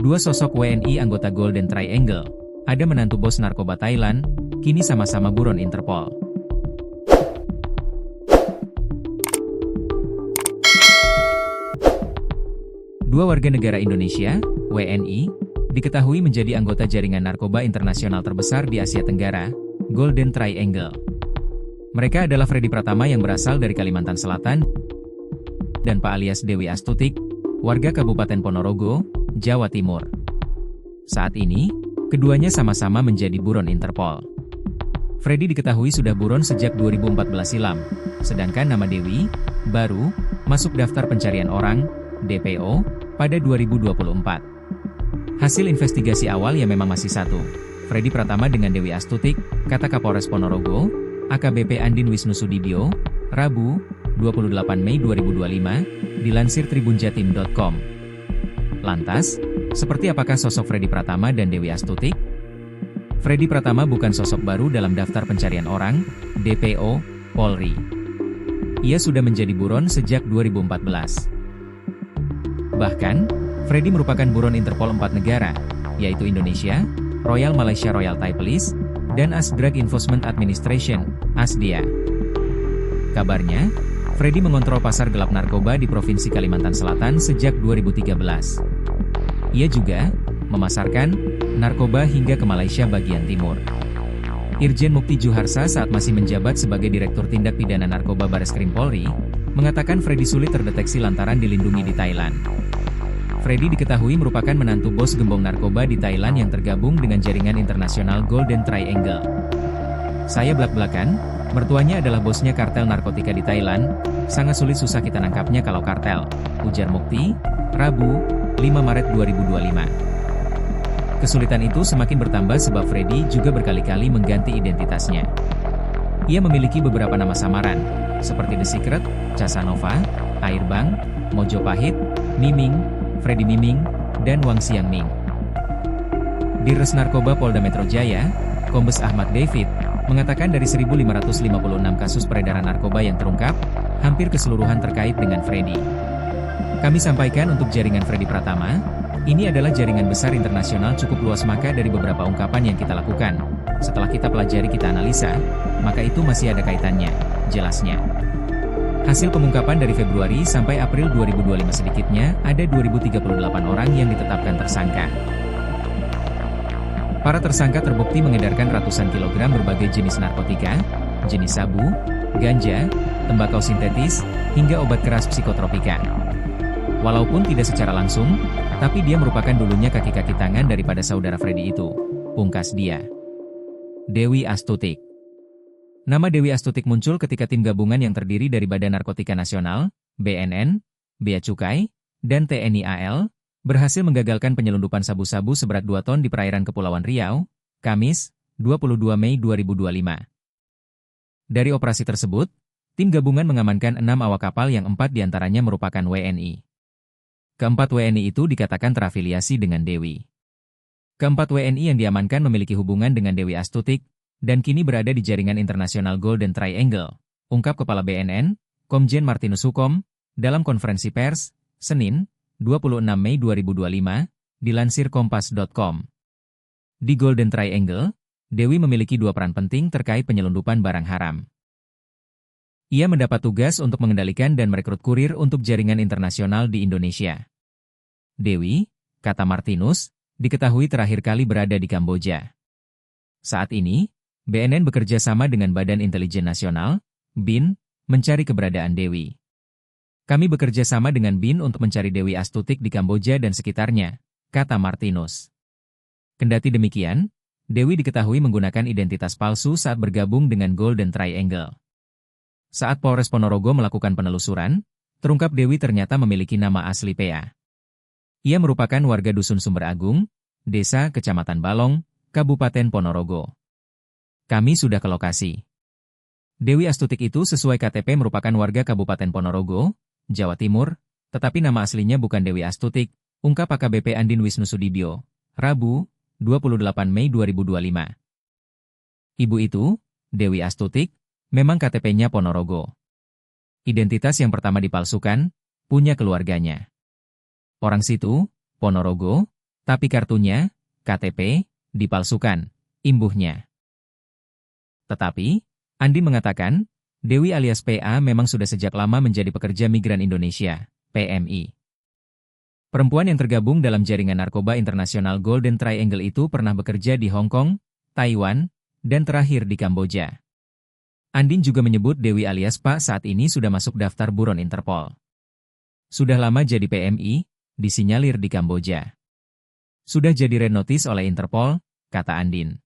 Dua sosok WNI anggota Golden Triangle, ada menantu bos narkoba Thailand, kini sama-sama buron Interpol. Dua warga negara Indonesia, WNI, diketahui menjadi anggota jaringan narkoba internasional terbesar di Asia Tenggara, Golden Triangle. Mereka adalah Freddy Pratama yang berasal dari Kalimantan Selatan, dan Pak alias Dewi Astutik, warga Kabupaten Ponorogo, Jawa Timur. Saat ini, keduanya sama-sama menjadi buron Interpol. Freddy diketahui sudah buron sejak 2014 silam, sedangkan nama Dewi, baru, masuk daftar pencarian orang, DPO, pada 2024. Hasil investigasi awal yang memang masih satu, Freddy Pratama dengan Dewi Astutik, kata Kapolres Ponorogo, AKBP Andin Wisnu Sudibyo, Rabu, 28 Mei 2025, dilansir tribunjatim.com. Lantas, seperti apakah sosok Freddy Pratama dan Dewi Astutik? Freddy Pratama bukan sosok baru dalam daftar pencarian orang, DPO, Polri. Ia sudah menjadi buron sejak 2014. Bahkan, Freddy merupakan buron Interpol 4 negara, yaitu Indonesia, Royal Malaysia Royal Thai Police, dan AS Drug Enforcement Administration, ASDA. Kabarnya, Freddy mengontrol pasar gelap narkoba di Provinsi Kalimantan Selatan sejak 2013. Ia juga memasarkan narkoba hingga ke Malaysia bagian timur. Irjen Mukti Juharsa saat masih menjabat sebagai Direktur Tindak Pidana Narkoba Bareskrim Polri, mengatakan Freddy sulit terdeteksi lantaran dilindungi di Thailand. Freddy diketahui merupakan menantu bos gembong narkoba di Thailand yang tergabung dengan jaringan internasional Golden Triangle. Saya belak-belakan, mertuanya adalah bosnya kartel narkotika di Thailand, sangat sulit susah kita nangkapnya kalau kartel, ujar Mukti, Rabu, 5 Maret 2025. Kesulitan itu semakin bertambah sebab Freddy juga berkali-kali mengganti identitasnya. Ia memiliki beberapa nama samaran, seperti The Secret, Casanova, Airbang, Mojopahit, Miming, Freddy Miming, dan Wang Xiangming. Dirres Narkoba Polda Metro Jaya, Kombes Ahmad David, mengatakan dari 1.556 kasus peredaran narkoba yang terungkap, hampir keseluruhan terkait dengan Freddy. Kami sampaikan untuk jaringan Freddy Pratama, ini adalah jaringan besar internasional cukup luas maka dari beberapa ungkapan yang kita lakukan. Setelah kita pelajari kita analisa, maka itu masih ada kaitannya, jelasnya. Hasil pengungkapan dari Februari sampai April 2025 sedikitnya ada 2.038 orang yang ditetapkan tersangka. Para tersangka terbukti mengedarkan ratusan kilogram berbagai jenis narkotika, jenis sabu, ganja, tembakau sintetis, hingga obat keras psikotropika. Walaupun tidak secara langsung, tapi dia merupakan dulunya kaki-kaki tangan daripada saudara Freddy itu, pungkas dia. Dewi Astutik. Nama Dewi Astutik muncul ketika tim gabungan yang terdiri dari Badan Narkotika Nasional, BNN, Bea Cukai, dan TNI AL, berhasil menggagalkan penyelundupan sabu-sabu seberat 2 ton di perairan Kepulauan Riau, Kamis, 22 Mei 2025. Dari operasi tersebut, tim gabungan mengamankan 6 awak kapal yang 4 diantaranya merupakan WNI. Keempat WNI itu dikatakan terafiliasi dengan Dewi. Keempat WNI yang diamankan memiliki hubungan dengan Dewi Astutik, dan kini berada di jaringan internasional Golden Triangle, ungkap Kepala BNN, Komjen Martinus Hukom, dalam konferensi pers, Senin, 26 Mei 2025, dilansir kompas.com. Di Golden Triangle, Dewi memiliki 2 peran penting terkait penyelundupan barang haram. Ia mendapat tugas untuk mengendalikan dan merekrut kurir untuk jaringan internasional di Indonesia. Dewi, kata Martinus, diketahui terakhir kali berada di Kamboja. Saat ini, BNN bekerja sama dengan Badan Intelijen Nasional, BIN, mencari keberadaan Dewi. Kami bekerja sama dengan BIN untuk mencari Dewi Astutik di Kamboja dan sekitarnya, kata Martinus. Kendati demikian, Dewi diketahui menggunakan identitas palsu saat bergabung dengan Golden Triangle. Saat Polres Ponorogo melakukan penelusuran, terungkap Dewi ternyata memiliki nama asli PA. Ia merupakan warga Dusun Sumber Agung, Desa Kecamatan Balong, Kabupaten Ponorogo. Kami sudah ke lokasi. Dewi Astutik itu sesuai KTP merupakan warga Kabupaten Ponorogo, Jawa Timur, tetapi nama aslinya bukan Dewi Astutik, ungkap AKBP Andin Wisnu Sudibyo, Rabu, 28 Mei 2025. Ibu itu, Dewi Astutik, memang KTP-nya Ponorogo. Identitas yang pertama dipalsukan, punya keluarganya. Orang situ, Ponorogo, Tapi kartunya, KTP, dipalsukan, imbuhnya. Tetapi, Andin mengatakan, Dewi alias PA memang sudah sejak lama menjadi pekerja migran Indonesia, PMI. Perempuan yang tergabung dalam jaringan narkoba internasional Golden Triangle itu pernah bekerja di Hong Kong, Taiwan, dan terakhir di Kamboja. Andin juga menyebut Dewi alias PA saat ini sudah masuk daftar buron Interpol. Sudah lama jadi PMI, disinyalir di Kamboja. Sudah jadi red notice oleh Interpol, kata Andin.